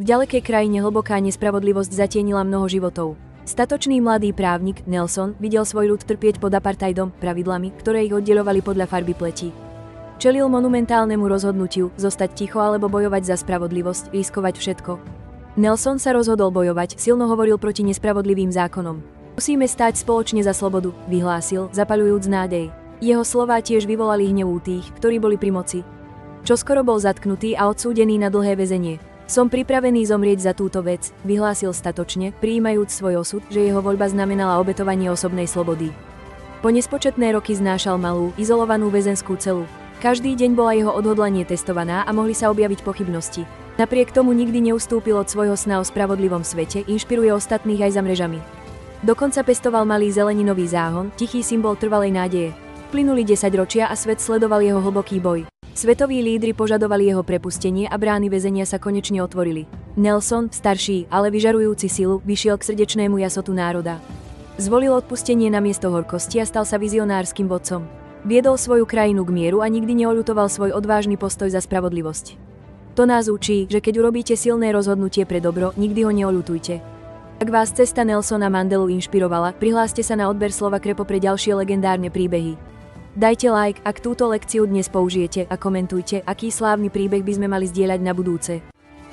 V ďalekej krajine hlboká nespravodlivosť zatienila mnoho životov. Statočný mladý právnik, Nelson, videl svoj ľud trpieť pod apartheidom, pravidlami, ktoré ich oddeľovali podľa farby pleti. Čelil monumentálnemu rozhodnutiu, zostať ticho alebo bojovať za spravodlivosť, riskovať všetko. Nelson sa rozhodol bojovať, silno hovoril proti nespravodlivým zákonom. Musíme stáť spoločne za slobodu, vyhlásil, zapaľujúc nádej. Jeho slová tiež vyvolali hnev u tých, ktorí boli pri moci. Čoskoro bol zatknutý a odsúdený na dlhé väzenie. Som pripravený zomrieť za túto vec, vyhlásil statočne, prijímajúc svoj osud, že jeho voľba znamenala obetovanie osobnej slobody. Po nespočetné roky znášal malú, izolovanú väzenskú celu. Každý deň bola jeho odhodlanie testovaná a mohli sa objaviť pochybnosti. Napriek tomu nikdy neustúpil od svojho sna o spravodlivom svete, inšpiruje ostatných aj za mrežami. Dokonca pestoval malý zeleninový záhon, tichý symbol trvalej nádeje. Plynuli 10 ročia a svet sledoval jeho hlboký boj. Svetoví lídri požadovali jeho prepustenie a brány väzenia sa konečne otvorili. Nelson, starší, ale vyžarujúci silu, vyšiel k srdečnému jasotu národa. Zvolil odpustenie namiesto horkosti a stal sa vizionárskym vodcom. Viedol svoju krajinu k mieru a nikdy neoľutoval svoj odvážny postoj za spravodlivosť. To nás učí, že keď urobíte silné rozhodnutie pre dobro, nikdy ho neoľutujte. Ak vás cesta Nelsona Mandelu inšpirovala, prihláste sa na odber Slova Krepo pre ďalšie legendárne príbehy. Dajte like, ak túto lekciu dnes použijete, a komentujte, aký slávny príbeh by sme mali zdieľať na budúce.